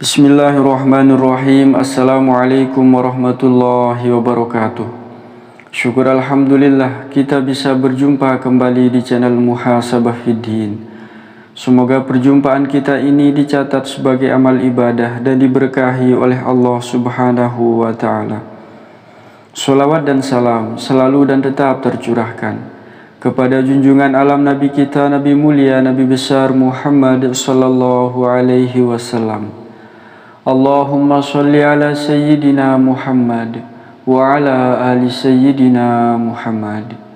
Bismillahirrahmanirrahim. Assalamualaikum warahmatullahi wabarakatuh. Syukur alhamdulillah kita bisa berjumpa kembali di channel Muhasabah Fiddin. Semoga perjumpaan kita ini dicatat sebagai amal ibadah dan diberkahi oleh Allah Subhanahu wa ta'ala. Salawat dan salam selalu dan tetap tercurahkan kepada junjungan alam Nabi kita, Nabi mulia, Nabi besar Muhammad sallallahu alaihi wasallam. Allahumma salli ala Sayyidina Muhammad wa ala ali Sayyidina Muhammad.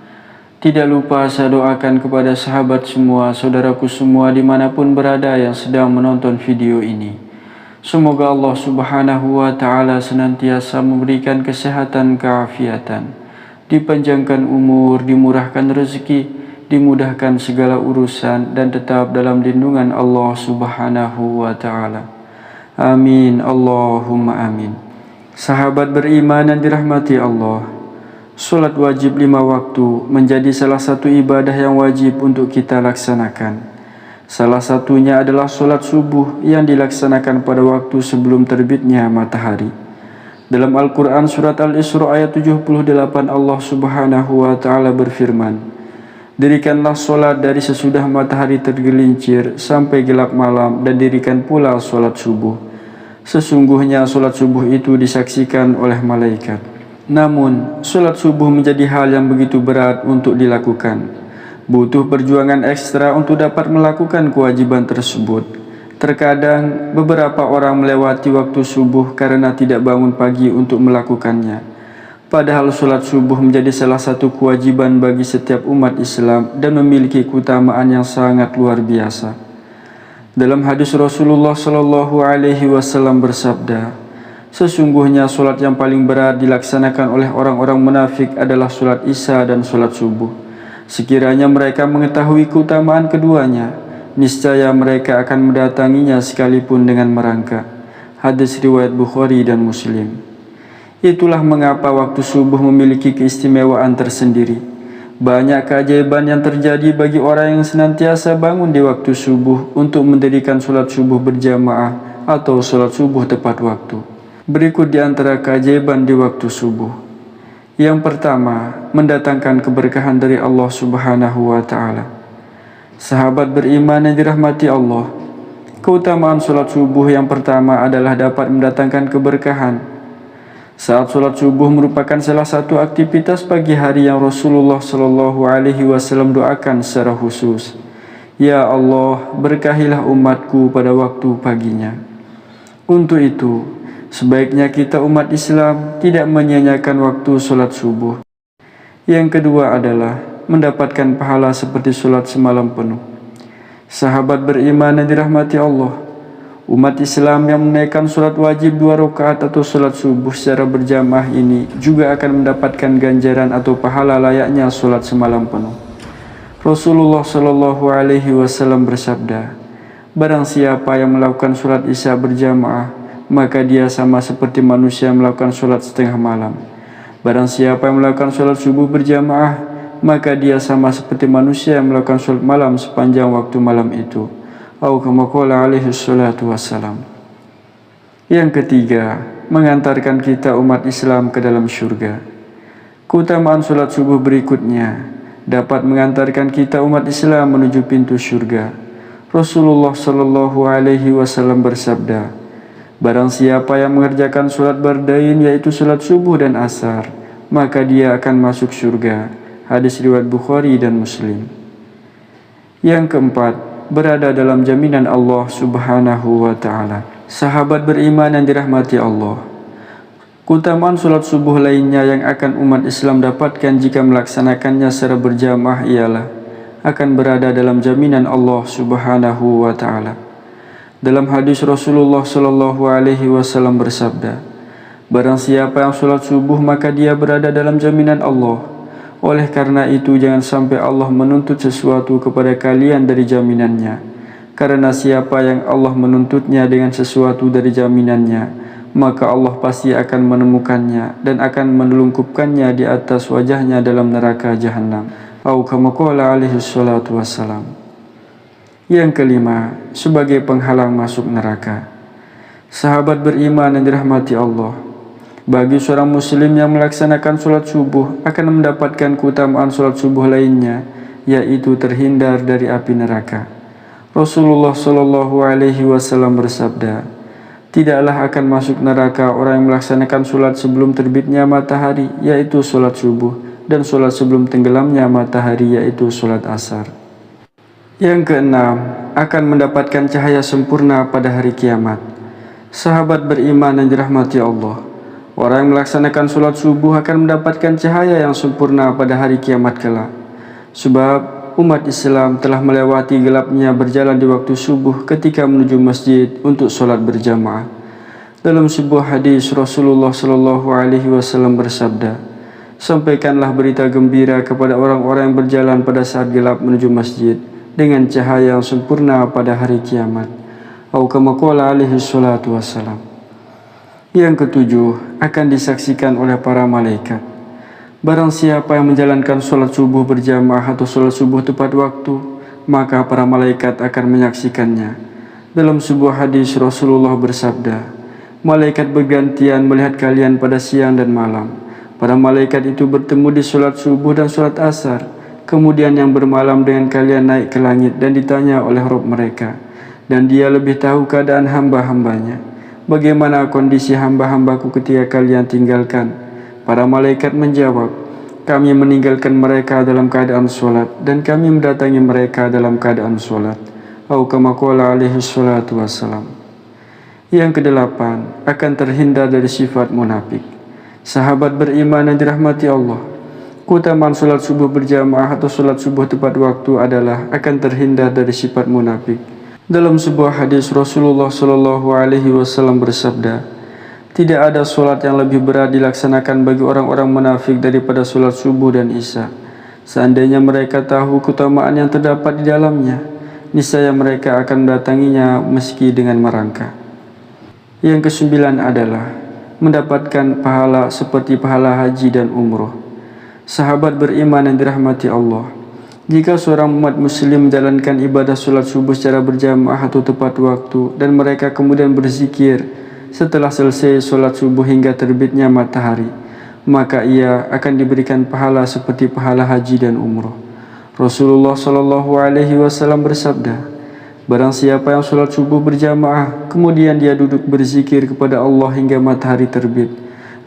Tidak lupa saya doakan kepada sahabat semua, saudaraku semua dimanapun berada yang sedang menonton video ini. Semoga Allah Subhanahu wa ta'ala senantiasa memberikan kesehatan, keafiatan, dipanjangkan umur, dimurahkan rezeki, dimudahkan segala urusan, dan tetap dalam lindungan Allah Subhanahu wa ta'ala. Amin, Allahumma amin. Sahabat beriman yang dirahmati Allah, solat wajib 5 waktu menjadi salah satu ibadah yang wajib untuk kita laksanakan. Salah satunya adalah solat subuh yang dilaksanakan pada waktu sebelum terbitnya matahari. Dalam Al-Quran surat Al-Isra ayat 78 Allah Subhanahu wa ta'ala berfirman, dirikanlah solat dari sesudah matahari tergelincir sampai gelap malam, dan dirikan pula solat subuh. Sesungguhnya solat subuh itu disaksikan oleh malaikat. Namun, solat subuh menjadi hal yang begitu berat untuk dilakukan. Butuh perjuangan ekstra untuk dapat melakukan kewajiban tersebut. Terkadang, beberapa orang melewati waktu subuh karena tidak bangun pagi untuk melakukannya. Padahal solat subuh menjadi salah satu kewajiban bagi setiap umat Islam dan memiliki keutamaan yang sangat luar biasa. Dalam hadis Rasulullah sallallahu alaihi wasallam bersabda, sesungguhnya solat yang paling berat dilaksanakan oleh orang-orang munafik adalah solat Isya dan solat subuh. Sekiranya mereka mengetahui keutamaan keduanya, niscaya mereka akan mendatanginya sekalipun dengan merangkak. Hadis riwayat Bukhari dan Muslim. Itulah mengapa waktu subuh memiliki keistimewaan tersendiri. Banyak keajaiban yang terjadi bagi orang yang senantiasa bangun di waktu subuh untuk mendirikan solat subuh berjamaah atau solat subuh tepat waktu. Berikut di antara keajaiban di waktu subuh. Yang pertama, mendatangkan keberkahan dari Allah Subhanahu wa ta'ala. Sahabat beriman yang dirahmati Allah, keutamaan solat subuh yang pertama adalah dapat mendatangkan keberkahan. Saat solat subuh merupakan salah satu aktivitas pagi hari yang Rasulullah sallallahu alaihi wasallam doakan secara khusus. Ya Allah, berkahilah umatku pada waktu paginya. Untuk itu, sebaiknya kita umat Islam tidak menyia-nyiakan waktu solat subuh. Yang kedua adalah mendapatkan pahala seperti solat semalam penuh. Sahabat beriman yang dirahmati Allah, umat Islam yang menaikkan solat wajib 2 rakaat atau solat subuh secara berjamaah ini juga akan mendapatkan ganjaran atau pahala layaknya solat semalam penuh. Rasulullah sallallahu alaihi wasallam bersabda, barang siapa yang melakukan solat Isya berjamaah, maka dia sama seperti manusia yang melakukan solat setengah malam. Barang siapa yang melakukan solat subuh berjamaah, maka dia sama seperti manusia yang melakukan solat malam sepanjang waktu malam itu. Atau kama qala alaihi salatu wassalam. Yang ketiga, mengantarkan kita umat Islam ke dalam syurga. Keutamaan solat subuh berikutnya dapat mengantarkan kita umat Islam menuju pintu syurga. Rasulullah sallallahu alaihi wasallam bersabda, barang siapa yang mengerjakan solat bardain, yaitu solat subuh dan asar, maka dia akan masuk syurga. Hadis riwayat Bukhari dan Muslim. Yang keempat, berada dalam jaminan Allah Subhanahu wa ta'ala. Sahabat beriman yang dirahmati Allah, keutamaan solat subuh lainnya yang akan umat Islam dapatkan jika melaksanakannya secara berjamaah ialah akan berada dalam jaminan Allah Subhanahu wa ta'ala. Dalam hadis Rasulullah sallallahu alaihi wasallam bersabda, barang siapa yang solat subuh maka dia berada dalam jaminan Allah. Oleh karena itu jangan sampai Allah menuntut sesuatu kepada kalian dari jaminannya. Karena siapa yang Allah menuntutnya dengan sesuatu dari jaminannya, maka Allah pasti akan menemukannya dan akan menelungkupkannya di atas wajahnya dalam neraka jahanam. Atau kama qala alaihi salatu wassalam. Yang kelima, sebagai penghalang masuk neraka. Sahabat beriman yang dirahmati Allah, bagi seorang muslim yang melaksanakan sholat subuh akan mendapatkan keutamaan sholat subuh lainnya, yaitu terhindar dari api neraka. Rasulullah SAW bersabda, tidaklah akan masuk neraka orang yang melaksanakan sholat sebelum terbitnya matahari, yaitu sholat subuh, dan sholat sebelum tenggelamnya matahari, yaitu sholat asar. Yang keenam, akan mendapatkan cahaya sempurna pada hari kiamat. Sahabat beriman yang dirahmati Allah, orang yang melaksanakan sholat subuh akan mendapatkan cahaya yang sempurna pada hari kiamat kelak. Sebab umat Islam telah melewati gelapnya berjalan di waktu subuh ketika menuju masjid untuk sholat berjamaah. Dalam sebuah hadis Rasulullah SAW bersabda, sampaikanlah berita gembira kepada orang-orang yang berjalan pada saat gelap menuju masjid dengan cahaya yang sempurna pada hari kiamat. Atau kama qala alaihi salatu wassalam. Yang ketujuh, akan disaksikan oleh para malaikat. Barang siapa yang menjalankan sholat subuh berjamaah atau sholat subuh tepat waktu, maka para malaikat akan menyaksikannya. Dalam sebuah hadis Rasulullah bersabda, malaikat bergantian melihat kalian pada siang dan malam. Para malaikat itu bertemu di sholat subuh dan sholat asar. Kemudian yang bermalam dengan kalian naik ke langit dan ditanya oleh Rabb mereka, dan dia lebih tahu keadaan hamba-hambanya. Bagaimana kondisi hamba-hambaku ketika kalian tinggalkan? Para malaikat menjawab, kami meninggalkan mereka dalam keadaan sholat, dan kami mendatangi mereka dalam keadaan sholat. Atau kama qala alaihi salatu wassalam. Yang kedelapan, akan terhindar dari sifat munafik. Sahabat beriman yang dirahmati Allah, keutamaan sholat subuh berjamaah atau sholat subuh tepat waktu adalah akan terhindar dari sifat munafik. Dalam sebuah hadis Rasulullah SAW bersabda, tidak ada sholat yang lebih berat dilaksanakan bagi orang-orang munafik daripada sholat subuh dan isya. Seandainya mereka tahu keutamaan yang terdapat di dalamnya, niscaya mereka akan mendatanginya meski dengan merangkak. Yang kesembilan adalah mendapatkan pahala seperti pahala haji dan umroh. Sahabat beriman yang dirahmati Allah, jika seorang umat muslim menjalankan ibadah sholat subuh secara berjamaah atau tepat waktu, dan mereka kemudian berzikir setelah selesai sholat subuh hingga terbitnya matahari, maka ia akan diberikan pahala seperti pahala haji dan umroh. Rasulullah SAW bersabda, barang siapa yang sholat subuh berjamaah, kemudian dia duduk berzikir kepada Allah hingga matahari terbit,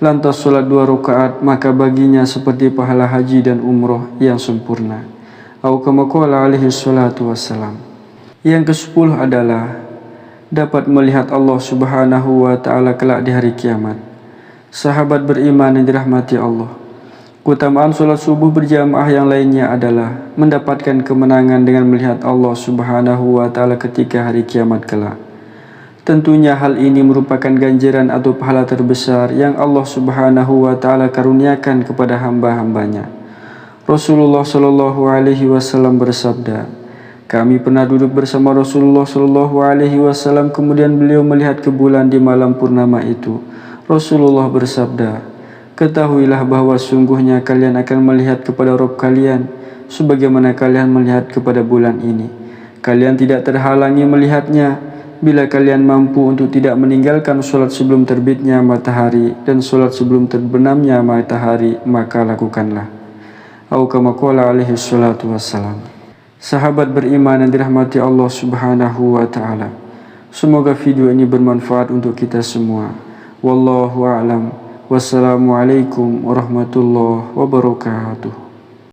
lantas sholat 2 rakaat, maka baginya seperti pahala haji dan umroh yang sempurna. Atau kama qala alaihi salatu wassalam. Yang ke-10 adalah dapat melihat Allah Subhanahu wa ta'ala kelak di hari kiamat. Sahabat beriman yang dirahmati Allah, keutamaan sholat subuh berjamaah yang lainnya adalah mendapatkan kemenangan dengan melihat Allah Subhanahu wa ta'ala ketika hari kiamat kelak. Tentunya hal ini merupakan ganjaran atau pahala terbesar yang Allah Subhanahu wa ta'ala karuniakan kepada hamba-hambanya. Rasulullah SAW bersabda, kami pernah duduk bersama Rasulullah SAW, kemudian beliau melihat ke bulan di malam purnama itu. Rasulullah bersabda, ketahuilah bahwa sungguhnya kalian akan melihat kepada Rabb kalian sebagaimana kalian melihat kepada bulan ini. Kalian tidak terhalangi melihatnya bila kalian mampu untuk tidak meninggalkan sholat sebelum terbitnya matahari dan sholat sebelum terbenamnya matahari, maka lakukanlah. Atau kama qala alaihi salatu wassalam. Sahabat beriman yang dirahmati Allah Subhanahu wa ta'ala, semoga video ini bermanfaat untuk kita semua. Wallahu a'lam. Wassalamualaikum warahmatullahi wabarakatuh.